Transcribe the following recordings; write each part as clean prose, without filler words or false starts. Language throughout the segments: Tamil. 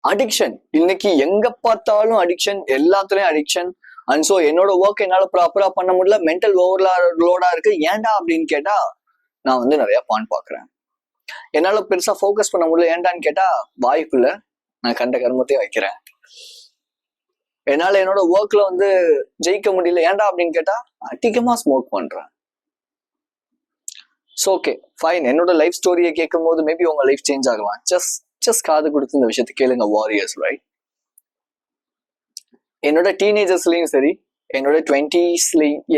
அடிக்ஷன். இன்னைக்கு எங்க பார்த்தாலும் அடிக்ஷன், எல்லாத்துலயும் அடிக்ஷன். அண்ட் ஸோ என்னோட ஒர்க் என்னால ப்ராப்பரா பண்ண முடியல, மென்டல் ஓவர்லோடா இருக்கு. ஏன்டா அப்படின்னு கேட்டா நான் வந்து நிறைய பான் பாக்குறேன். என்னால பெருசா ஃபோக்கஸ் பண்ண முடியல, ஏன்டான்னு கேட்டா வாய்ப்புல நான் கண்ட கர்மத்தையும் வைக்கிறேன். என்னால என்னோட ஒர்க்ல வந்து ஜெயிக்க முடியல, ஏன்டா அப்படின்னு கேட்டா அதிகமா ஸ்மோக் பண்றேன். ஸோ ஓகே ஃபைன், என்னோட லைஃப் ஸ்டோரியை கேட்கும் போது மேபி உங்க லைஃப் சேஞ்ச் ஆகலாம். ஜஸ்ட் காது கொடுத்து இந்த விஷயத்தை கேளுங்க வாரியர்ஸ், ரைட்? என்னோட டீனேஜர்ஸ்லயும் சரி, என்னோட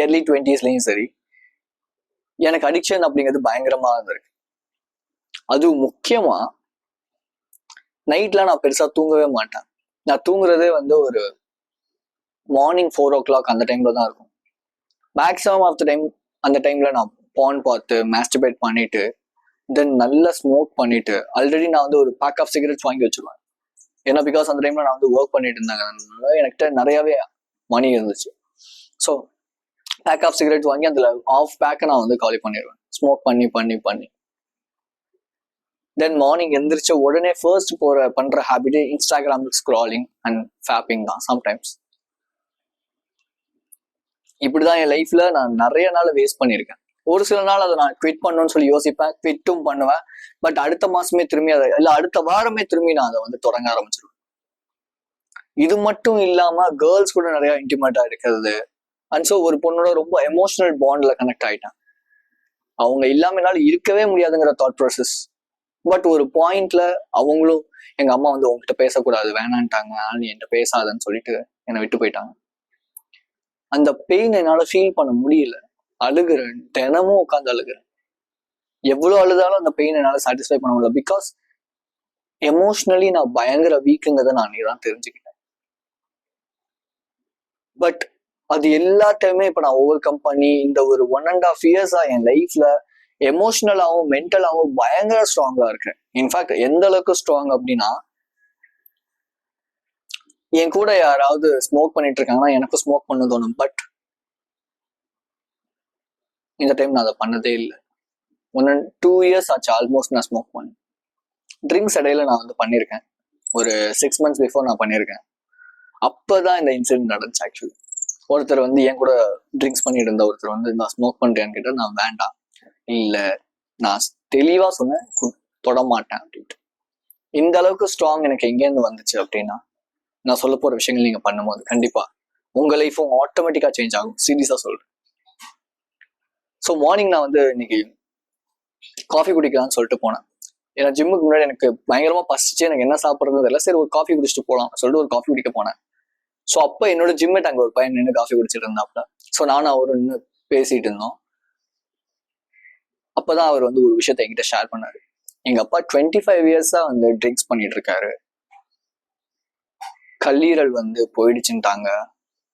early 20s சரி, எனக்கு அடிக்ஷன் அப்படிங்கிறது பயங்கரமா இருந்திருக்கு. அதுவும் முக்கியமா நைட்ல நான் பெருசா தூங்கவே மாட்டேன். நான் தூங்குறதே வந்து ஒரு மார்னிங் 4 o'clock அந்த டைம்ல தான் இருக்கும். மேக்ஸிமம் ஆஃப் த டைம் அந்த டைம்ல நான் பான் பார்த்து மாஸ்டர்பேட் பண்ணிட்டு தென் நல்லா ஸ்மோக் பண்ணிட்டு, ஆல்ரெடி நான் வந்து ஒரு பேக் ஆஃப் சிகரெட்ஸ் வாங்கி வச்சிருவேன். ஏன்னா பிகாஸ் அந்த டைம்ல நான் வந்து ஒர்க் பண்ணிட்டு இருந்தாங்க, என்கிட்ட நிறையவே மணி இருந்துச்சு. ஸோ பேக் ஆஃப் சிகரெட் வாங்கி அதில் ஆஃப் பேக்கை நான் வந்து காலி பண்ணிடுவேன், ஸ்மோக் பண்ணி பண்ணி பண்ணி. தென் மார்னிங் எந்திரிச்ச உடனே ஃபர்ஸ்ட் பண்ற habit Instagram scrolling and fapping தான் சம்டைம்ஸ். இப்படிதான் என் லைஃப்ல நான் நிறைய நாள் வேஸ்ட் பண்ணியிருக்கேன். ஒரு சில நாள் அதை நான் குவிட் பண்ணணும்னு சொல்லி யோசிப்பேன், குவிட்டும் பண்ணுவேன். பட் அடுத்த மாசமே திரும்பி அதை, இல்லை அடுத்த வாரமே திரும்பி நான் அதை வந்து தொடங்க ஆரம்பிச்சிருவேன். இது மட்டும் இல்லாம கேர்ள்ஸ் கூட நிறைய இன்டிமேட்டா இருக்கிறது. அண்ட் ஸோ ஒரு பொண்ணோட ரொம்ப எமோஷனல் பாண்ட்ல கனெக்ட் ஆயிட்டேன். அவங்க இல்லாம என்னால இருக்கவே முடியாதுங்கிற தாட் ப்ராசஸ். பட் ஒரு பாயிண்ட்ல அவங்களும், எங்க அம்மா வந்து உங்ககிட்ட பேசக்கூடாது வேணான்ட்டாங்க, நீ என்கிட்ட பேசாதன்னு சொல்லிட்டு என்னை விட்டு போயிட்டாங்க. அந்த பெயின் என்னால ஃபீல் பண்ண முடியல, அழுகுறேன், தினமும் உட்காந்து அழுகுறேன். எவ்வளவு அழுதாலும் அந்த பெயின் என்னால சாட்டிஸ்ஃபை பண்ண முடியல. பிகாஸ் எமோஷனலி நான் பயங்கர வீக்குங்கிறத நான் தான் தெரிஞ்சுக்கிட்டேன். பட் அது எல்லாத்தையுமே இப்ப நான் ஓவர் கம் பண்ணி இந்த ஒரு 1.5 years என் லைஃப்ல எமோஷனலாகவும் மென்டலாகவும் பயங்கர ஸ்ட்ராங்கா இருக்கேன். இன்ஃபேக்ட் எந்த அளவுக்கு ஸ்ட்ராங் அப்படின்னா, என் கூட யாராவது ஸ்மோக் பண்ணிட்டு இருக்காங்கன்னா எனக்கு ஸ்மோக் பண்ண தோணும். பட் இந்த டைம் நான் அதை பண்ணதே இல்லை. 2 years ஆச்சு ஆல்மோஸ்ட் நான் ஸ்மோக் பண்ணேன். ட்ரிங்க்ஸ் இடையில நான் வந்து பண்ணியிருக்கேன், ஒரு 6 months பிஃபோர் நான் பண்ணியிருக்கேன். அப்பதான் இந்த இன்சிடென்ட் நடந்துச்சு. ஆக்சுவலி ஒருத்தர் வந்து என் கூட ட்ரிங்க்ஸ் பண்ணிட்டு இருந்த ஒருத்தர் வந்து நான் ஸ்மோக் பண்றேன்னு கேட்ட, நான் வேண்டாம், இல்ல நான் தெளிவா சொன்னேன் தொட மாட்டேன் அப்படின்ட்டு. இந்த அளவுக்கு ஸ்ட்ராங் எனக்கு எங்கேருந்து வந்துச்சு அப்படின்னா, நான் சொல்ல போற விஷயங்கள் நீங்க பண்ணும்போது கண்டிப்பா உங்க லைஃபும் ஆட்டோமேட்டிக்கா சேஞ்ச் ஆகும். சீரியஸா சொல்றேன். ஸோ மார்னிங் நான் வந்து இன்னைக்கு காஃபி குடிக்கலாம்னு சொல்லிட்டு போனேன். ஏன்னா ஜிம்முக்கு முன்னாடி எனக்கு பயங்கரமா பசிச்சு, எனக்கு என்ன சாப்பிட்றது தெரியல. சரி ஒரு காஃபி குடிச்சிட்டு போகலாம் சொல்லிட்டு ஒரு காஃபி குடிக்க போனேன். ஸோ அப்போ என்னோட ஜிம்மேட் அங்கே ஒரு பையன் நின்று காஃபி குடிச்சிட்டு இருந்தாப்ல. ஸோ நானும் அவரு நின்று பேசிட்டு இருந்தோம். அப்பதான் அவர் வந்து ஒரு விஷயத்த என்கிட்ட ஷேர் பண்ணாரு. எங்க அப்பா 25 years வந்து ட்ரிங்க்ஸ் பண்ணிட்டு இருக்காரு, கல்லீரல் வந்து போயிடுச்சுட்டாங்க,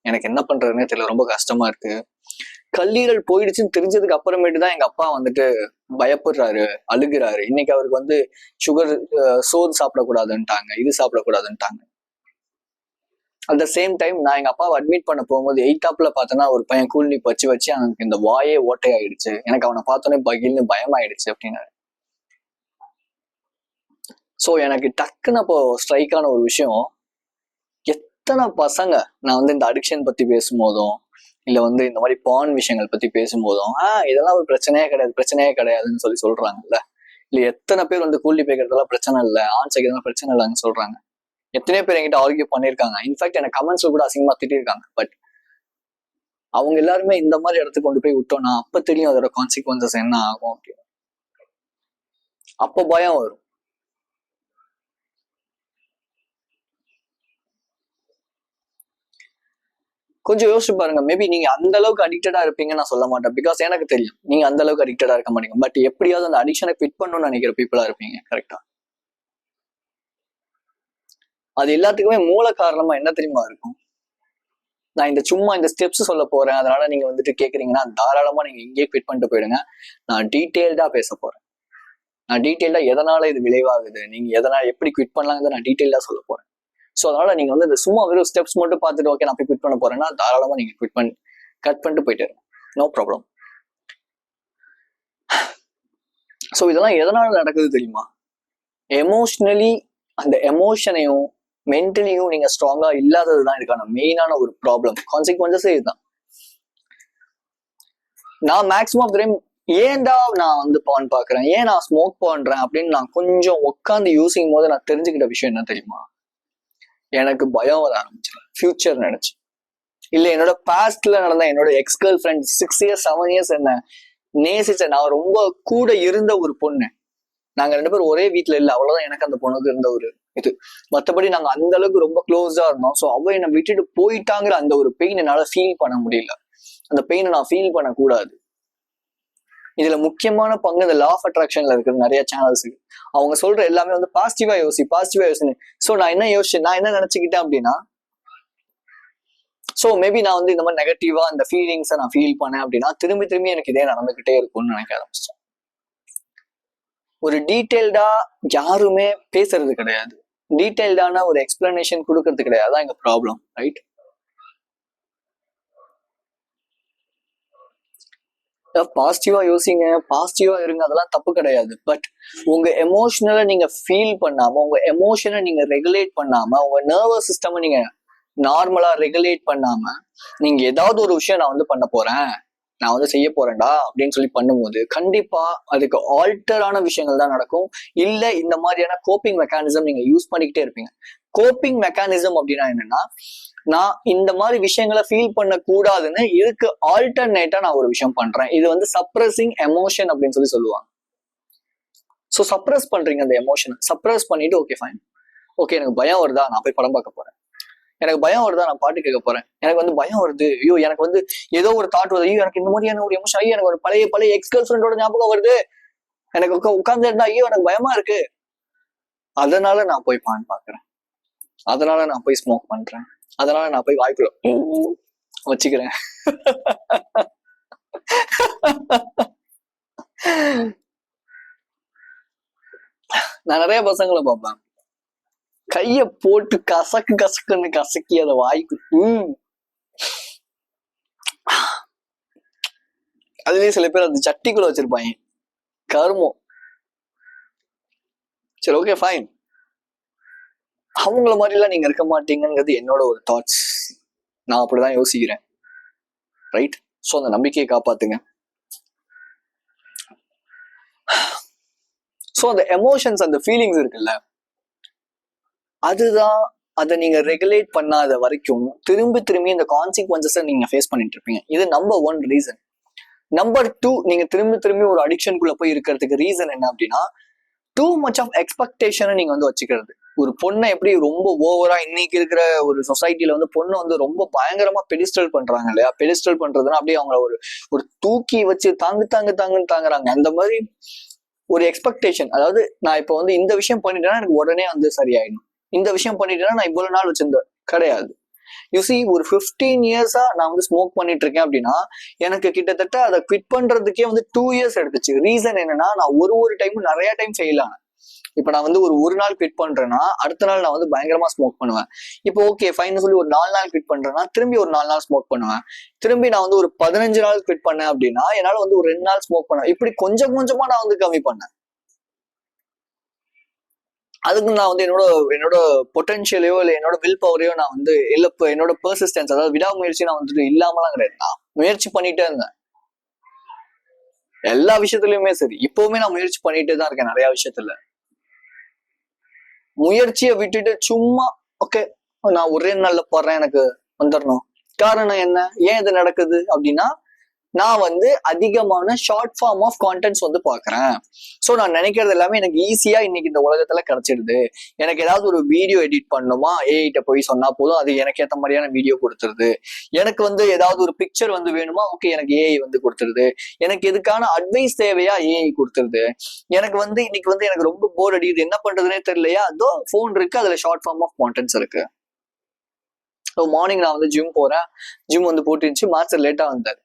எனக்கு என்ன பண்றதுன்னே தெரியல, ரொம்ப கஷ்டமா இருக்கு. கல்லீரல் போயிடுச்சுன்னு தெரிஞ்சதுக்கு அப்புறமேட்டு தான் எங்க அப்பா வந்துட்டு பயப்படுறாரு, அழுகுறாரு. இன்னைக்கு அவருக்கு வந்து சுகர், சோறு சாப்பிடக்கூடாதுன்ட்டாங்க, இது சாப்பிடக்கூடாதுன்ட்டாங்க. அட் த சேம் டைம் நான் எங்க அப்பாவை அட்மிட் பண்ண போகும்போது 8th பார்த்தோன்னா ஒரு பையன் கூல்னி வச்சு அவனுக்கு இந்த வாயே ஓட்டையாயிடுச்சு, எனக்கு அவனை பார்த்தோன்னே பகில்னு பயமாயிடுச்சு அப்படின்னாரு. ஸோ எனக்கு டக்குன்னு அப்போ ஸ்ட்ரைக் ஆன ஒரு விஷயம், எத்தனை பசங்க நான் வந்து இந்த அடிக்ஷன் பத்தி பேசும்போதும் இல்லை வந்து இந்த மாதிரி பான் விஷயங்கள் பத்தி பேசும்போதும் இதெல்லாம் ஒரு பிரச்சனையே கிடையாதுன்னு சொல்றாங்கல்ல. இல்லை எத்தனை பேர் வந்து கூலி பேக்கிறதெல்லாம் பிரச்சனை இல்லை, ஆண் சைக்கிறதுலாம் பிரச்சனை இல்லைன்னு சொல்றாங்க. எத்தனையோ பேர் என்கிட்ட ஆர்கியூ பண்ணியிருக்காங்க. இன்ஃபேக்ட் எனக்கு கமெண்ட்ஸ்ல கூட அசிங்கமா திட்டிருக்காங்க. பட் அவங்க எல்லாருமே இந்த மாதிரி இடத்துக்கு கொண்டு போய் விட்டோம்னா அப்ப தெரியும் அதோட கான்சிக்வன்சஸ் என்ன ஆகும் அப்படின்னு. அப்போ பயம் வரும். கொஞ்சம் யோசிச்சு பாருங்க. மேபி நீங்க அந்த அளவுக்கு அடிக்டடா இருப்பீங்கன்னு நான் சொல்ல மாட்டேன். பிகாஸ் எனக்கு தெரியும் நீங்க அந்த அளவுக்கு அடிக்டடா இருக்க மாட்டீங்க. பட் எப்படியாவது அந்த அடிக்ஷனை குவிட் பண்ணணும்னு நினைக்கிற பீப்புளா இருப்பீங்க. கரெக்டா? அது எல்லாத்துக்குமே மூல காரணமா என்ன தெரியுமா இருக்கும்? நான் சும்மா இந்த ஸ்டெப்ஸ் சொல்ல போறேன், அதனால நீங்க வந்துட்டு கேக்குறீங்கன்னா தாராளமா நீங்க இங்கேயே குவிட் பண்ணிட்டு போயிடுங்க. நான் டீட்டெயில்டா பேச போறேன். நான் டீட்டெயில்டா எதனால இது விளைவாகுது, நீங்க எதனால எப்படி குவிட் பண்ணலாங்கிறத நான் டீட்டெயில்டா சொல்ல போறேன். ஸோ அதனால நீங்க வந்து இந்த சும்மா வெறும் ஸ்டெப்ஸ் மட்டும் பார்த்துட்டு ஓகே நான் போய் குவிட் பண்ண போறேன்னா தாராளமா நீங்க கட் பண்ணிட்டு போயிட்டு நோ ப்ராப்ளம். ஸோ இதெல்லாம் எதனால நடக்குது தெரியுமா? எமோஷ்னலி அந்த எமோஷனையும் மென்டலியும் நீங்க ஸ்ட்ராங்கா இல்லாததுதான் இதுக்கான மெயினான ஒரு ப்ராப்ளம். கான்சிக்வன்சஸே இதுதான். நான் மேக்ஸிமம் ஆஃப் டைம் ஏன்டா நான் வந்து பான் பாக்குறேன், ஏன் நான் ஸ்மோக் பண்றேன் அப்படின்னு நான் கொஞ்சம் உட்காந்து யோசிக்கும் போது நான் தெரிஞ்சுக்கிட்ட விஷயம் என்ன தெரியுமா? எனக்கு பயம் வர ஆரம்பிச்சிடும் ஃபியூச்சர் நினைச்சு. இல்ல என்னோட பாஸ்ட்ல நடந்த என்னோட X girl friend 6 years 7 years என்ன நேசிச்ச, நான் ரொம்ப கூட இருந்த ஒரு பொண்ணு, நாங்க 2 பேரும் ஒரே வீட்டுல இல்ல, அவ்வளவுதான் எனக்கு அந்த பொண்ணுக்கு இருந்த ஒரு இது. மற்றபடி நாங்க அந்த அளவுக்கு ரொம்ப க்ளோஸா இருந்தோம். ஸோ அவ என்னை விட்டுட்டு போயிட்டாங்கிற அந்த ஒரு பெயின் என்னால ஃபீல் பண்ண முடியல. அந்த பெயினை நான் ஃபீல் பண்ணக்கூடாது. இதுல முக்கியமான பங்கு இந்த லா ஆஃப் அட்ராக்ஷன்ல இருக்குது. நிறைய சேனல்ஸ் அவங்க சொல்ற எல்லாமே வந்து பாசிட்டிவா யோசி. ஸோ நான் என்ன யோசிச்சேன், நான் என்ன நினைச்சுக்கிட்டேன் அப்படின்னா, ஸோ மேபி நான் வந்து இந்த மாதிரி நெகட்டிவா இந்த ஃபீலிங்ஸை நான் ஃபீல் பண்ணேன் அப்படின்னா திரும்பி திரும்பி எனக்கு இதே நடந்துகிட்டே இருக்கும்னு நினைக்க ஆரம்பிச்சேன். ஒரு டீட்டெயில்டா யாருமே பேசுறது கிடையாது, டீட்டெயில்டான ஒரு எக்ஸ்பிளனேஷன் கொடுக்கறது கிடையாது. அதான் எங்க ப்ராப்ளம், ரைட்? பாசிட்டிவா யோசிங்க, பாசிட்டிவா இருங்க, அதெல்லாம் தப்பு கிடையாது. பட் உங்க எமோஷனலை நீங்க ஃபீல் பண்ணாம, உங்க எமோஷனை நீங்க ரெகுலேட் பண்ணாம, உங்க நர்வஸ் சிஸ்டம் நீங்க நார்மலா ரெகுலேட் பண்ணாம, நீங்க ஏதாவது ஒரு விஷயம் நான் வந்து பண்ண போறேன், நான் வந்து செய்ய போறேன்டா அப்படின்னு சொல்லி பண்ணும்போது கண்டிப்பா அதுக்கு ஆல்டரான விஷயங்கள் தான் நடக்கும். இல்ல இந்த மாதிரியான கோப்பிங் மெக்கானிசம் நீங்க யூஸ் பண்ணிக்கிட்டே இருப்பீங்க. கோப்பிங் மெக்கானிசம் அப்படின்னா என்னன்னா, நான் இந்த மாதிரி விஷயங்களை ஃபீல் பண்ண கூடாதுன்னு இதுக்கு ஆல்டர்னேட்டா நான் ஒரு விஷயம் பண்றேன். இது வந்து சப்ரஸிங் எமோஷன் அப்படின்னு சொல்லி சொல்லுவாங்க. ஸோ சப்ரஸ் பண்றீங்க அந்த எமோஷனை. சப்ரஸ் பண்ணிட்டு ஓகே ஃபைன், ஓகே எனக்கு பயம் வருதா, நான் போய் படம் பார்க்க போறேன். எனக்கு பயம் வருதா, நான் பாட்டு கேட்க போறேன். எனக்கு வந்து பயம் வருது, ஐயோ எனக்கு வந்து ஏதோ ஒரு தாட் வருது, ஐயோ எனக்கு இந்த மாதிரியான ஒரு எமோஷன், ஐயோ எனக்கு ஒரு பழைய எக்ஸ் கேர்ள் ஃப்ரெண்டோட ஞாபகம் வருது, எனக்கு உட்கார்ந்து இருந்தா ஐயோ எனக்கு பயமா இருக்கு, அதனால நான் போய் பான் பாக்குறேன், அதனால நான் போய் ஸ்மோக் பண்றேன், அதனால நான் போய் வாய்க்குள்ள வச்சுக்கிறேன். நான் நிறைய பசங்களை பார்ப்பேன், கைய போட்டு கசக்குன்னு கசக்கி அதை வாய்க்கு அதுலயே சில பேர் அந்த சட்டிக்குள்ள வச்சிருப்பாங்க, கருமம். சரி ஓகே ஃபைன், அவங்கள மாதிரிலாம் நீங்க இருக்க மாட்டீங்கிறது என்னோட ஒரு தாட்ஸ். நான் அப்படிதான் யோசிக்கிறேன், ரைட்? ஸோ அந்த நம்பிக்கையை காப்பாத்துங்க. ஸோ அந்த எமோஷன்ஸ், அந்த ஃபீலிங்ஸ் இருக்குல்ல, அதுதான் அதை நீங்க ரெகுலேட் பண்ணாத வரைக்கும் திரும்பி இந்த கான்சிக்வன்சஸை நீங்க ஃபேஸ் பண்ணிட்டு இருப்பீங்க. இது நம்பர் 1 ரீசன். நம்பர் 2, நீங்க திரும்பி ஒரு அடிக்ஷனுக்குள்ள போய் இருக்கிறதுக்கு ரீசன் என்ன அப்படின்னா, டூ மச் ஆஃப் எக்ஸ்பெக்டேஷனை நீங்க வந்து வச்சுக்கிறது. ஒரு பொண்ணை எப்படி ரொம்ப ஓவரா இன்னைக்கு இருக்கிற ஒரு சொசைட்டில வந்து பொண்ணை வந்து ரொம்ப பயங்கரமா பெடிஸ்டல் பண்றாங்க இல்லையா? பெடிஸ்டல் பண்றதுன்னா அப்படியே அவங்கள ஒரு தூக்கி வச்சு தாங்குன்னு தாங்குறாங்க. அந்த மாதிரி ஒரு எக்ஸ்பெக்டேஷன். அதாவது நான் இப்ப வந்து இந்த விஷயம் பண்ணிட்டேன்னா எனக்கு உடனே வந்து சரியாயிடும், இந்த விஷயம் பண்ணிட்டேன்னா நான் இவ்வளவு நாள் வச்சிருந்தேன் கிடையாது. யூசி ஒரு 15 இயர்ஸா நான் வந்து ஸ்மோக் பண்ணிட்டு இருக்கேன் அப்படின்னா எனக்கு கிட்டத்தட்ட அதை குவிட் பண்றதுக்கே வந்து 2 இயர்ஸ் எடுத்துச்சு. ரீசன் என்னன்னா, நான் ஒரு டைம் நிறைய டைம் ஃபெயில் ஆனேன். இப்ப நான் வந்து ஒரு நாள் குவிட் பண்றேன்னா அடுத்த நாள் நான் வந்து பயங்கரமா ஸ்மோக் பண்ணுவேன். இப்போ ஓகே ஃபைன் சொல்லி ஒரு 4 நாள் குவிட் பண்றேன்னா திரும்பி ஒரு 4 நாள் ஸ்மோக் பண்ணுவேன். திரும்பி நான் வந்து ஒரு 15 நாள் குவிட் பண்ணேன் அப்படின்னா என்னால வந்து ஒரு 2 நாள் ஸ்மோக் பண்ணுவேன். இப்படி கொஞ்சம் கொஞ்சமா நான் வந்து கம்மி பண்ணேன். அதுக்கு நான் வந்து என்னோட பொட்டன்ஷியலையோ இல்லை என்னோட வில் பவரையோ நான் வந்து இல்லை என்னோட பெர்சிஸ்டன்ஸ், அதாவது விடாமுயற்சி நான் வந்துட்டு இல்லாமலாம் கிடையாது. நான் முயற்சி பண்ணிட்டே இருந்தேன் எல்லா விஷயத்துலயுமே. சரி, இப்பவுமே நான் முயற்சி பண்ணிட்டே தான் இருக்கேன் நிறைய விஷயத்துல. முயற்சியை விட்டுட்டு சும்மா ஓகே நான் ஒரே நாள்ல போடுறேன் எனக்கு வந்துடணும். காரணம் என்ன, ஏன் இது நடக்குது அப்படின்னா, நான் வந்து அதிகமான ஷார்ட் ஃபார்ம் ஆஃப் கான்டென்ட்ஸ் வந்து பாக்குறேன். ஸோ நான் நினைக்கிறது எல்லாமே எனக்கு ஈஸியா இன்னைக்கு இந்த உலகத்துல கிடைச்சிடுது. எனக்கு ஏதாவது ஒரு வீடியோ எடிட் பண்ணணுமா, ஏஐட்ட போய் சொன்னா போதும், அது எனக்கு ஏற்ற மாதிரியான வீடியோ கொடுத்துருது. எனக்கு வந்து ஏதாவது ஒரு பிக்சர் வந்து வேணுமா, ஓகே எனக்கு ஏஐ வந்து கொடுத்துருது. எனக்கு எதுக்கான அட்வைஸ் தேவையா, ஏஐ கொடுத்துருது. எனக்கு வந்து இன்னைக்கு வந்து எனக்கு ரொம்ப போர் அடிக்குது, என்ன பண்றதுனே தெரியலையா, அதோ போன் இருக்கு, அதுல ஷார்ட் ஃபார்ம் ஆஃப் கான்டென்ட்ஸ் இருக்கு. ஸோ மார்னிங் நான் வந்து ஜிம் போறேன், ஜிம் வந்து போட்டுருந்துச்சு, மாஸ்டர் லேட்டா வந்தார்.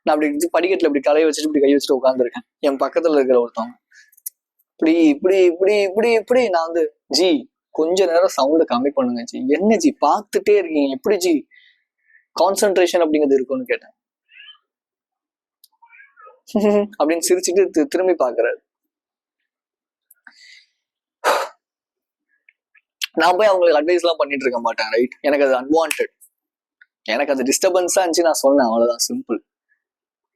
நான் அப்படி படிக்கட்டுல இப்படி கலையை வச்சுட்டு இப்படி கை வச்சுட்டு உட்காந்துருக்கேன். என் பக்கத்துல இருக்கிற ஒருத்தவங்க இப்படி இப்படி இப்படி இப்படி இப்படி நான் வந்து, ஜி கொஞ்ச நேரம் சவுண்ட கம்மி பண்ணுங்க ஜி. என்ன ஜி பார்த்துட்டே இருக்கீங்க, எப்படி ஜி கான்சென்ட்ரேஷன் அப்படிங்கிறது இருக்கும்னு கேட்டேன். அப்படின்னு சிரிச்சுட்டு திரும்பி பாக்குறாரு. நான் போய் அவங்களுக்கு அட்வைஸ்லாம் பண்ணிட்டு இருக்க மாட்டேன், ரைட்? எனக்கு அது அன்வான்ட், எனக்கு அது டிஸ்டர்பன்ஸா இருந்துச்சு, நான் சொன்னேன், அவ்வளவுதான், சிம்பிள்.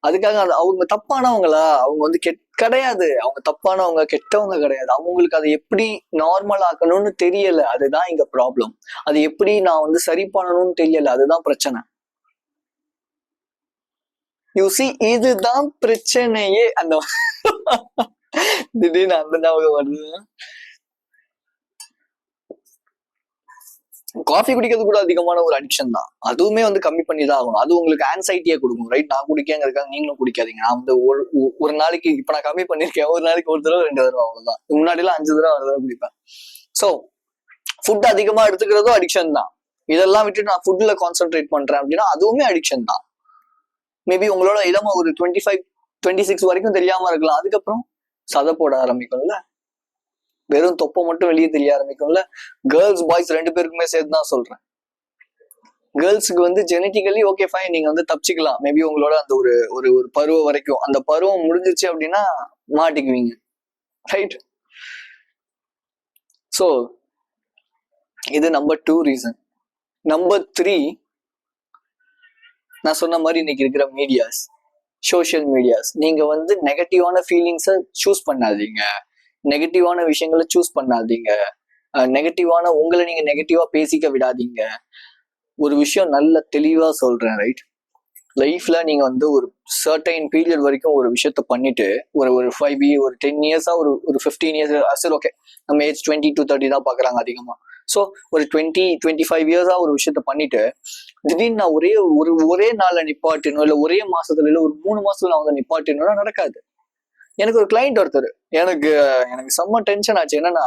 அதுக்காக அவங்க தப்பானவங்களா? அவங்க வந்து கிடையாது. அவங்க தப்பானவங்க, கெட்டவங்க கிடையாது. அவங்களுக்கு அதை எப்படி நார்மல் ஆக்கணும்னு தெரியல, அதுதான் இங்க ப்ராப்ளம். அது எப்படி நான் வந்து சரி பண்ணணும்னு தெரியல, அதுதான் பிரச்சனை. யூசி, இதுதான் பிரச்சனையே. அந்த திடீர்னு அந்த ஞாபகம் வருது. காஃபி குடிக்கிறது கூட அதிகமான ஒரு அடிக்ஷன் தான். அதுவுமே வந்து கம்மி பண்ணி தான் ஆகணும். அது உங்களுக்கு ஆன்சைட்டியே கொடுக்கும், ரைட்? நான் குடிக்கங்கிறதுக்காக நீங்களும் குடிக்காதீங்க. நான் வந்து ஒரு நாளைக்கு இப்ப நான் கம்மி பண்ணிருக்கேன், ஒரு நாளைக்கு ஒரு தடவை 2 தடவை, அவ்வளவுதான். முன்னாடி எல்லாம் 5 தடவை 6 தடவை குடிப்பேன். ஸோ ஃபுட் அதிகமா எடுத்துக்கிறதும் அடிக்ஷன் தான். இதெல்லாம் விட்டு நான் ஃபுட்ல கான்சென்ட்ரேட் பண்றேன் அப்படின்னா அதுவுமே அடிக்ஷன் தான். மேபி உங்களோட இளம ஒரு 25, 26 வரைக்கும் தெரியாம இருக்கலாம். அதுக்கப்புறம் சதை போட ஆரம்பிக்கும்ல, வெறும் தொப்பை மட்டும் வெளியே தெரிய ஆரம்பிக்கும்ல. கேர்ள்ஸ் பாய்ஸ் 2 பேருக்குமே சேர்த்து தான் சொல்றேன். கேர்ள்ஸுக்கு வந்து ஜெனட்டிக்கலி ஓகே ஃபைன், நீங்க வந்து தப்பிச்சுக்கலாம். மேபி உங்களோட அந்த ஒரு ஒரு ஒரு பருவம் வரைக்கும், அந்த பருவம் முடிஞ்சிச்சு அப்படின்னா மாட்டிக்குவீங்க, ரைட்? ஸோ இது நம்பர் 2 ரீசன். நம்பர் 3, நான் சொன்ன மாதிரி இன்னைக்கு இருக்கிற மீடியாஸ், சோஷியல் மீடியாஸ். நீங்க வந்து நெகட்டிவான ஃபீலிங்ஸை சூஸ் பண்ணாதீங்க, நெகட்டிவான விஷயங்களை சூஸ் பண்ணாதீங்க, நெகட்டிவான உங்களை நீங்க நெகட்டிவா பேசிக்க விடாதீங்க. ஒரு விஷயம் நல்ல தெளிவா சொல்றேன், ரைட்? லைஃப்ல நீங்க வந்து ஒரு சர்டைன் பீரியட் வரைக்கும் ஒரு விஷயத்த பண்ணிட்டு ஒரு 5 இயர், ஒரு 10 இயர்ஸா, ஒரு 15 இயர்ஸ், சரி ஓகே, நம்ம ஏஜ் 20 to 30 தான் பாக்குறாங்க அதிகமா. ஸோ ஒரு 20-25 இயர்ஸா ஒரு விஷயத்த பண்ணிட்டு திடீர்னு நான் ஒரே நாள்ல நிப்பாட்டணும், இல்ல ஒரே மாசத்துல, இல்ல ஒரு 3 மாசத்துல நான் வந்து நிப்பாட்டணும்னா நடக்காது. எனக்கு ஒரு கிளைண்ட் ஒருத்தர், எனக்கு செம்ம டென்ஷன் ஆச்சு. என்னன்னா,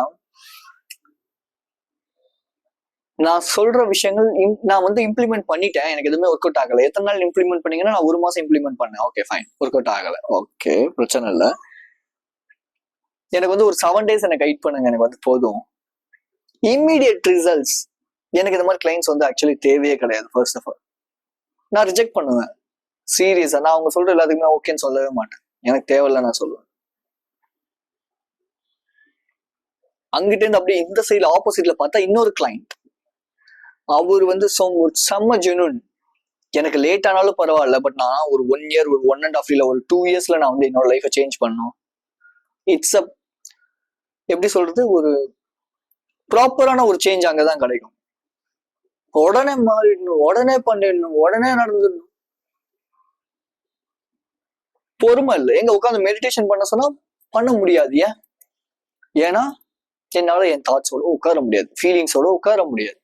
நான் சொல்ற விஷயங்கள் நான் வந்து இம்ப்ளிமெண்ட் பண்ணிட்டேன், எனக்கு எதுவுமே ஒர்க் அவுட் ஆகல. எத்தனை நாள் இம்ப்ளிமெண்ட் பண்ணீங்கன்னா, நான் 1 மாசம் இம்ப்ளிமெண்ட் பண்ணேன். ஓகே ஃபைன், ஒர்க் அவுட் ஆகல, ஓகே பிரச்சனை இல்லை. எனக்கு வந்து ஒரு 7 days எனக்கு கைட் பண்ணுங்க, எனக்கு வந்து போதும். Immediate results. எனக்கு இந்த மாதிரி கிளைண்ட்ஸ் வந்து ஆக்சுவலி தேவையே கிடையாது. ஃபர்ஸ்ட் ஆஃப் ஆல் நான் ரிஜெக்ட் பண்ணுவேன், சீரியஸா. நான் அவங்க சொல்ற எல்லாத்துக்குமே ஓகேன்னு சொல்லவே மாட்டேன், எனக்கு தேவையில்லை நான் சொல்லுவேன். அங்கிட்ட இருந்து அப்படியே இந்த சைட்ல ஆப்போசிட்ல பார்த்தா இன்னொரு கிளைண்ட், அவர் வந்து செம்ம ஜெனுன். எனக்கு லேட் ஆனாலும் பரவாயில்ல, பட் நான் ஒரு 1 year, ஒரு 1.5 year, ஒரு 2 yearsல நான் வந்து என்னோட லைஃபை சேஞ்ச் பண்ணணும். இட்ஸ் எப்படி சொல்றது, ஒரு ப்ராப்பரான ஒரு சேஞ்ச் அங்கதான் கிடைக்கும். உடனே மாறிடணும், உடனே பண்ணிடணும், உடனே நடந்துடணும், பொறுமை இல்லை. எங்க உட்காந்து மெடிடேஷன் பண்ண சொன்னா பண்ண முடியாது. ஏன்னா என்னால என் தாட்ஸோட உட்கார முடியாது, ஃபீலிங்ஸோட உட்கார முடியாது.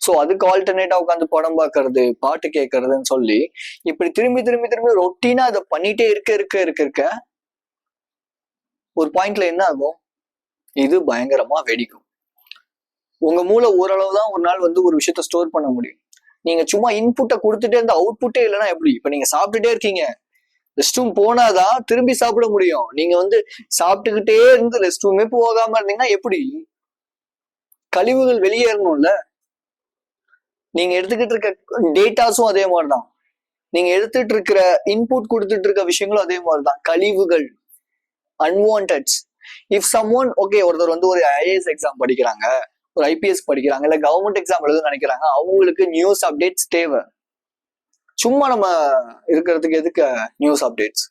ஸோ அதுக்கு ஆல்டர்னேட்டா உட்காந்து படம் பார்க்கறது, பாட்டு கேட்கறதுன்னு சொல்லி இப்படி திரும்பி ரொட்டீனா அதை பண்ணிட்டே இருக்க ஒரு பாயிண்ட்ல என்ன ஆகும், இது பயங்கரமா வெடிக்கும். உங்க மூளை ஓரளவு தான் ஒரு நாள் வந்து ஒரு விஷயத்த ஸ்டோர் பண்ண முடியும். நீங்க சும்மா இன்புட்டை கொடுத்துட்டே இருந்த அவுட்புட்டே இல்லைன்னா எப்படி? இப்ப நீங்க சாப்பிட்டுட்டே இருக்கீங்க, ரெஸ்ட் ரூம் போனாதான் திரும்பி சாப்பிட முடியும். நீங்க வந்து சாப்பிட்டுக்கிட்டே இருந்து ரெஸ்ட் ரூமே போகாம இருந்தீங்கன்னா எப்படி? கழிவுகள் வெளியேறணும்ல. நீங்க எடுத்துக்கிட்டு இருக்க டேட்டாஸும் அதே மாதிரிதான், நீங்க எடுத்துட்டு இருக்கிற இன்புட் கொடுத்துட்டு இருக்க விஷயங்களும் அதே மாதிரிதான், கழிவுகள், அன்வான்டட்ஸ். இஃப் சம்ஒன் ஓகே, ஒருத்தர் வந்து ஒரு ஐஏஎஸ் எக்ஸாம் படிக்கிறாங்க, ஒரு ஐபிஎஸ் படிக்கிறாங்க, இல்ல கவர்மெண்ட் எக்ஸாம் எழுத நினைக்கிறாங்க, அவங்களுக்கு நியூஸ் அப்டேட்ஸ் தேவை. சும்மா நம்ம இருக்கிறதுக்கு எதுக்கு நியூஸ் அப்டேட்ஸ்?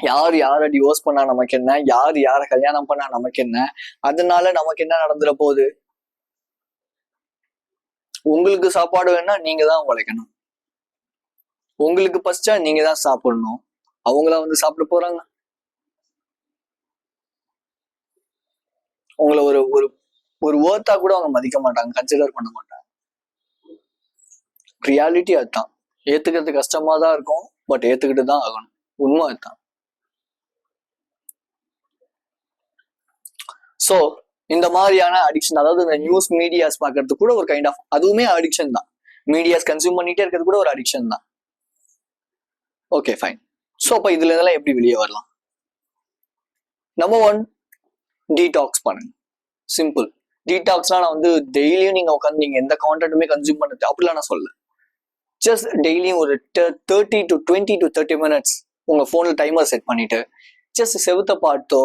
யாரை டிவோர்ஸ் பண்ணா நமக்கு என்ன, யாரை கல்யாணம் பண்ணா நமக்கு என்ன, அதனால நமக்கு என்ன நடந்துட போகுது? உங்களுக்கு சாப்பாடு வேணா நீங்க தான் உழைக்கணும், உங்களுக்கு பசிச்சா நீங்க தான் சாப்பிடணும். அவங்கள வந்து சாப்பிட போறாங்க? உங்களை ஒரு ஒரு ஒரு வேர்த்தா கூட அவங்க மதிக்க மாட்டாங்க, கன்சிடர் பண்ண மாட்டாங்க. ரியாலிட்டி அதுதான். ஏத்துக்கிறது கஷ்டமா தான் இருக்கும், பட் ஏத்துக்கிட்டு தான் ஆகணும். உண்மை அதுதான். ஸோ இந்த மாதிரியான அடிக்ஷன், அதாவது இந்த நியூஸ் மீடியாஸ் பார்க்கறது கூட ஒரு கைண்ட் ஆஃப், அதுவுமே அடிக்ஷன் தான். மீடியாஸ் கன்சியூம் பண்ணிட்டே இருக்கிறது கூட ஒரு அடிக்ஷன் தான். Okay fine. ஸோ அப்போ இதுல இதெல்லாம் எப்படி வெளியே வரலாம்? நம்பர் 1, டீடாக்ஸ் பண்ணுங்க. சிம்பிள். டீடாக்ஸ்னா நான் வந்து டெய்லியும் நீங்க உட்காந்து நீங்க எந்த கான்டென்ட்டுமே கன்சியூம் பண்ணது அப்படிலாம் நான் சொல்ல. ஜஸ்ட் டெய்லியும் ஒரு 20 to 30 minutes உங்க போன்ல டைமர் செட் பண்ணிட்டு ஜஸ்ட் செவுத்த பார்த்தோ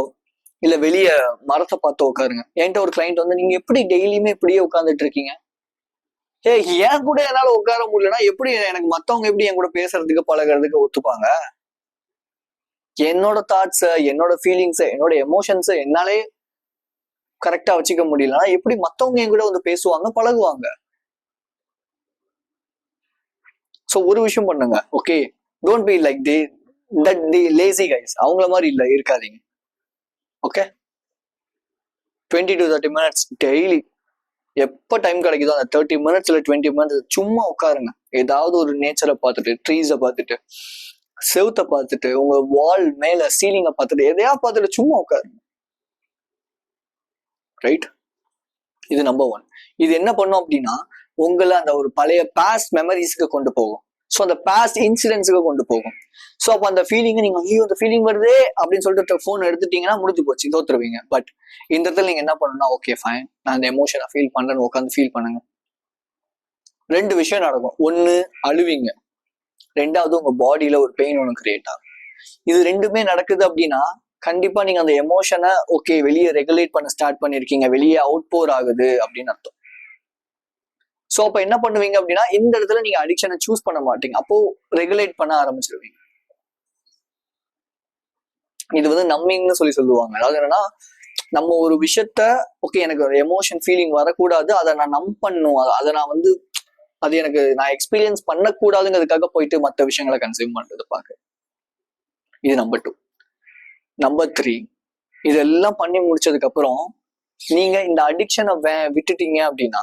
இல்ல வெளிய மரத்தை பார்த்து உட்காருங்க. என்கிட்ட ஒரு கிளைண்ட் வந்து, நீங்க எப்படி டெய்லியுமே இப்படியே உட்காந்துட்டு இருக்கீங்க? ஏன் கூட என்னால உட்கார முடியலன்னா எப்படி எனக்கு மத்தவங்க எப்படி என் கூட பேசுறதுக்கு பழகிறதுக்கு ஒத்துப்பாங்க? என்னோட தாட்ஸ், என்னோட ஃபீலிங்ஸ், என்னோட எமோஷன்ஸ் என்னாலே கரெக்டா வச்சுக்க முடியலன்னா எப்படி மத்தவங்க என் கூட வந்து பேசுவாங்க, பழகுவாங்க? சோ ஒரு விஷயம் பண்ணுங்க. Okay, don't be like the lazy guys. அவங்கள மாதிரி இல்ல இருக்காதீங்க. ஓகே, 20 to 30 minutes டெய்லி எப்ப டைம் கிடைக்குதோ அந்த 30 minutes இல்ல 20 minutes சும்மா உட்காருங்க. ஏதாவது ஒரு நேச்சரை பார்த்துட்டு, ட்ரீஸை பார்த்துட்டு, செவுத்தை பார்த்துட்டு, உங்க வால் மேல சீலிங்கை பார்த்துட்டு, எதையா பார்த்துட்டு சும்மா உட்காருங்க. ரைட்? இது நம்பர் 1. இது என்ன பண்ணும் அப்படின்னா உங்களை அந்த ஒரு பழைய பாஸ்ட் மெமரிஸ்க்கு கொண்டு போகும். ஸோ அந்த பாஸ்ட் இன்சிடென்ட்ஸுக்கு கொண்டு போகும். ஸோ அப்போ அந்த ஃபீலிங்கை நீங்க ஐயோ அந்த ஃபீலிங் வருதே அப்படின்னு சொல்லிட்டு ஃபோன் எடுத்துட்டீங்கன்னா முடிஞ்சு போச்சு, தோத்துருவீங்க. பட் இந்த இடத்துல நீங்க என்ன பண்ணணும்னா, ஓகே ஃபைன், நான் அந்த எமோஷனை ஃபீல் பண்றேன்னு உட்காந்து ஃபீல் பண்ணுங்க. 2 விஷயம் நடக்கும். 1, அழுவீங்க. 2வது, உங்க பாடியில ஒரு பெயின் ஒன்று கிரியேட் ஆகும். இது 2மே நடக்குது அப்படின்னா கண்டிப்பா நீங்க அந்த எமோஷனை ஓகே வெளியே ரெகுலேட் பண்ண ஸ்டார்ட் பண்ணிருக்கீங்க, வெளியே அவுட் போர் ஆகுது அப்படின்னு அர்த்தம். சோ அப்ப என்ன பண்ணுவீங்க அப்படின்னா இந்த இடத்துல நீங்க அடிக்ஷனை சூஸ் பண்ண மாட்டீங்க, அப்போ ரெகுலேட் பண்ண ஆரம்பிச்சிருவீங்க. இது வந்து நம்மிங்னு சொல்லுவாங்க. அதாவது என்னன்னா, நம்ம ஒரு விஷயத்த ஓகே எனக்கு ஒரு எமோஷன் ஃபீலிங் வரக்கூடாது, அதை நான் பண்ணும், அதை நான் வந்து அது எனக்கு நான் எக்ஸ்பீரியன்ஸ் பண்ணக்கூடாதுங்கிறதுக்காக போயிட்டு மற்ற விஷயங்களை கன்சியூம் பண்றது பார்க்க. இது நம்பர் 2. நம்பர் 3, இதெல்லாம் பண்ணி முடிச்சதுக்கு அப்புறம் நீங்க இந்த அடிக்ஷனை விட்டுட்டீங்க அப்படின்னா,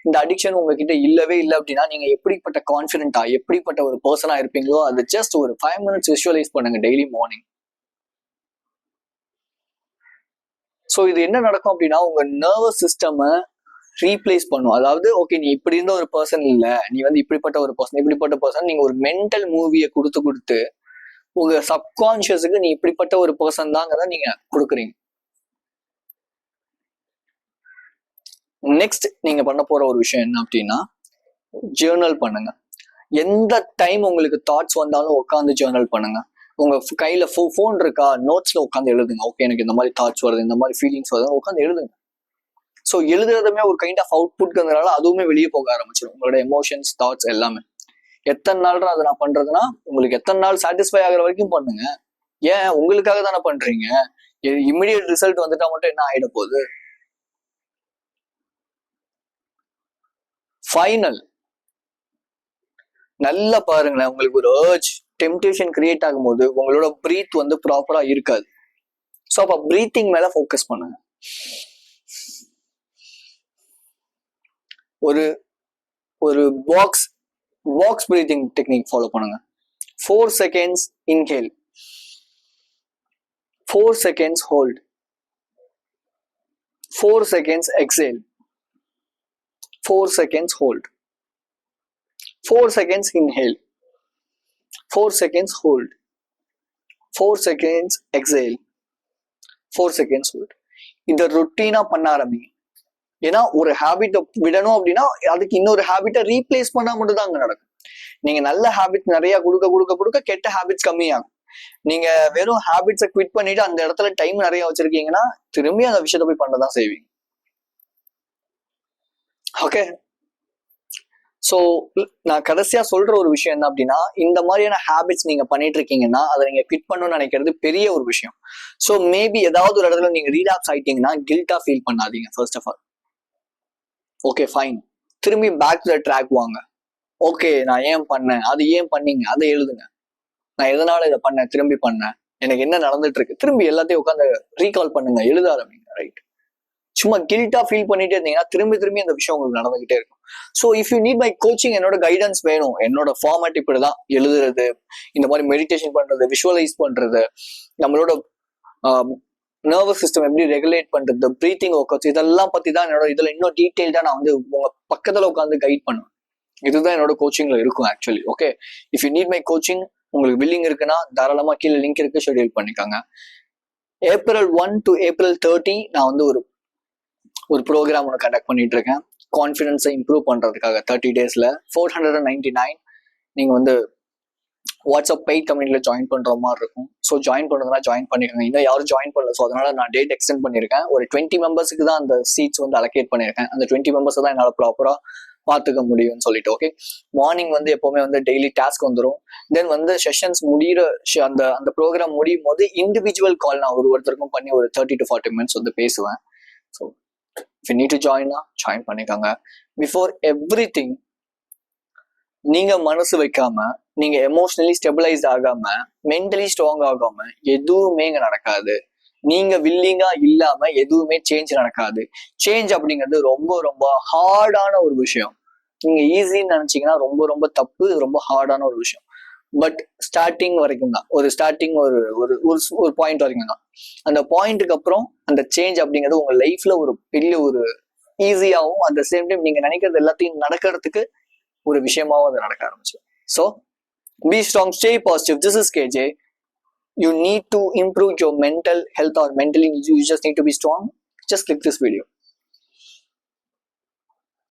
இந்த அடிக்ஷன் உங்ககிட்ட இல்லவே இல்லை அப்படின்னா நீங்க எப்படிப்பட்ட கான்ஃபிடென்ட்டா, எப்படிப்பட்ட ஒரு பர்சனா இருப்பீங்களோ அது ஜஸ்ட் ஒரு 5 minutes விஷுவலைஸ் பண்ணுங்க டெய்லி மார்னிங். ஸோ இது என்ன நடக்கும் அப்படின்னா உங்க நர்வஸ் சிஸ்டமை ரீப்ளேஸ் பண்ணும். அதாவது ஓகே நீ இப்படி இருந்த ஒரு பர்சன் இல்லை, நீ வந்து இப்படிப்பட்ட ஒரு பர்சன், நீங்க ஒரு மென்டல் மூவியை கொடுத்து உங்க சப்கான்சியஸுக்கு நீ இப்படிப்பட்ட ஒரு பர்சன் தாங்கிறத நீங்க கொடுக்குறீங்க. நெக்ஸ்ட் நீங்க பண்ண போற ஒரு விஷயம் என்ன அப்படின்னா, ஜேர்னல் பண்ணுங்க. எந்த டைம் உங்களுக்கு தாட்ஸ் வந்தாலும் உட்காந்து ஜேர்னல் பண்ணுங்க. உங்க கையில ஃபோன் இருக்கா, நோட்ஸ்ல உட்காந்து எழுதுங்க. ஓகே எனக்கு இந்த மாதிரி தாட்ஸ் வருது, இந்த மாதிரி ஃபீலிங்ஸ் வருது, உட்காந்து எழுதுங்க. ஸோ எழுதுறதுமே ஒரு கைண்ட் ஆஃப் அவுட்புட்ங்கிறதுனால அதுவுமே வெளியே போக ஆரம்பிச்சிடும், உங்களோட எமோஷன்ஸ், தாட்ஸ் எல்லாமே. எத்தனை நாள் அதை நான் பண்றதுன்னா உங்களுக்கு எத்தனை நாள் சாட்டிஸ்ஃபை ஆகிற வரைக்கும் பண்ணுங்க. ஏன் உங்களுக்காக தானே பண்றீங்க, இம்மிடியட் ரிசல்ட் வந்துட்டா மட்டும் என்ன ஆயிட போகுது? ஃபைனல் நல்லா பாருங்களேன், உங்களுக்கு ஒரு அர்ஜ் டெம்டேஷன் கிரியேட் ஆகும்போது உங்களோட பிரீத் வந்து ப்ராப்பரா இருக்காது. ஸோ அப்ப பிரீத்திங் மேல ஃபோக்கஸ் பண்ணுங்க. ஒரு பாக்ஸ் பிரீத்திங் டெக்னிக் ஃபாலோ பண்ணுங்க. 4 seconds inhale, 4 seconds hold, 4 seconds exhale, 4 seconds hold, 4 seconds inhale, 4 seconds hold, 4 seconds exhale, 4 seconds hold. இந்த ரொட்டீனா பண்ண ஆரம்பிங்க. ஏன்னா ஒரு ஹேபிட்டை விடணும் அப்படின்னா அதுக்கு இன்னொரு ஹேபிட்டை ரீப்ளேஸ் பண்ணா மட்டும் தான் அங்க நடக்கும். நீங்க நல்ல ஹேபிட் நிறைய கொடுக்க கெட்ட ஹேபிட்ஸ் கம்மியாகும். நீங்க வெறும் ஹேபிட்ஸை குவிட் பண்ணிட்டு அந்த இடத்துல டைம் நிறைய வச்சிருக்கீங்கன்னா திரும்பி அந்த விஷயத்த போய் பண்ணதான் செய்வீங்க. ஓகே, ஸோ நான் கடைசியா சொல்ற ஒரு விஷயம் என்ன அப்படின்னா, இந்த மாதிரியான ஹேபிட்ஸ் நீங்க பண்ணிட்டு இருக்கீங்கன்னா அதை நீங்க குவிட் பண்ணணும்னு நினைக்கிறது பெரிய ஒரு விஷயம். ஸோ மேபி ஏதாவது ஒரு இடத்துல நீங்க ரீலாப்ஸ் ஆயிட்டீங்கன்னா கில்ட்டா ஃபீல் பண்ணாதீங்க. First of all okay fine, திரும்பி பேக் டு த ட்ராக் வாங்க. ஓகே நான் ஏன் பண்ணேன், அது ஏன் பண்ணீங்க, அதை எழுதுங்க. நான் எதனால இதை பண்ணேன், திரும்பி பண்ணேன், எனக்கு என்ன நடந்துட்டு இருக்கு, திரும்பி எல்லாத்தையும் உட்காந்து ரீகால் பண்ணுங்க, எழுத ஆரம்பிங்க. ரைட்? சும்மா கில்ட்டா ஃபீல் பண்ணிட்டே இருந்தீங்கன்னா திரும்பி அந்த விஷயம் உங்களுக்கு நடந்துகிட்டே இருக்கும். So if you need my coaching, என்னோட கைடன்ஸ் வேணும், என்னோட ஃபார்மேட் இப்படிதான், எழுதுறது, இந்த மாதிரி மெடிடேஷன் பண்றது, விஷுவலைஸ் பண்றது, நம்மளோட நர்வஸ் சிஸ்டம் எப்படி ரெகுலேட் பண்றது, பிரீத்திங் ஒர்க் அவுட்ஸ், இதெல்லாம் பத்தி தான் என்னோட இதுல இன்னும் டீட்டெயில்டா நான் வந்து உங்க பக்கத்துல உட்காந்து கைட் பண்ணுவேன். இதுதான் என்னோட கோச்சிங்ல இருக்கும் actually. Okay, if you need my coaching, உங்களுக்கு பில்லிங் இருக்குன்னா தாராளமா கீழே லிங்க் இருக்கு, ஷெட்யூல் பண்ணிக்கோங்க. April 1 to April 30 நான் வந்து ஒரு ப்ரோக்ராம் ஒன்று கண்டக்ட் பண்ணிட்டு இருக்கேன், கான்ஃபிடன்ஸை இம்ப்ரூவ் பண்றதுக்காக. 30 days 499 நீங்க வந்து வாட்ஸ்அப் பெய்ட் கம்யூனிட்டியில் ஜாயின் பண்ணுற மாதிரி இருக்கும். ஸோ ஜாயின் பண்ணுறதுனா ஜாயின் பண்ணிக்கோங்க. இன்னும் யாரும் ஜாயின் பண்ணல, ஸோ அதனால நான் டேட் எக்ஸ்டெண்ட் பண்ணியிருக்கேன். ஒரு 20 மெம்பர்ஸுக்கு தான் அந்த சீட்ஸ் வந்து அலோகேட் பண்ணியிருக்கேன். அந்த 20 மெம்பர்ஸ் தான் என்னால் ப்ராப்பராக பார்த்துக்க முடியும்னு சொல்லிட்டு. ஓகே, மார்னிங் வந்து எப்போவுமே வந்து டெய்லி டாஸ்க் வந்துடும். தென் வந்து செஷன்ஸ் முடிகிற அந்த ப்ரோக்ராம் முடியும் போது இண்டிவிஜுவல் கால் நான் ஒருத்தருக்கும் பண்ணி ஒரு 30 to 40 minutes வந்து பேசுவேன். So if you need to join பண்ணிக்கோங்க. பிஃபோர் எவ்ரி திங் நீங்க மனசு வைக்காம, நீங்க எமோஷனலி ஸ்டெபிளைஸ் ஆகாம, மென்டலி ஸ்ட்ராங் ஆகாம எதுவுமே இங்க நடக்காது. நீங்க வில்லிங்கா இல்லாம எதுவுமே சேஞ்ச் நடக்காது. சேஞ்ச் அப்படிங்கிறது ரொம்ப ரொம்ப ஹார்டான ஒரு விஷயம். நீங்க ஈஸின்னு நினைச்சீங்கன்னா ரொம்ப ரொம்ப தப்பு. ரொம்ப ஹார்டான ஒரு விஷயம். பட் ஸ்டார்டிங் வரைக்கும் தான், ஒரு ஸ்டார்டிங் ஒரு ஒரு பாயிண்ட் வரைக்கும் தான். அந்த பாயிண்ட்டுக்கு அப்புறம் அந்த சேஞ்ச் அப்படிங்கிறது உங்க லைஃப்ல ஒரு பெரிய ஒரு ஈஸியாகவும், அட் த சேம் டைம் நீங்க நினைக்கிறது எல்லாத்தையும் நடக்கிறதுக்கு ஒரு விஷயமாவும் அது நடக்க ஆரம்பிச்சு. So be strong, stay positive. This is KJ. You need to improve your mental health or mentally you just need to be strong. Just click this video.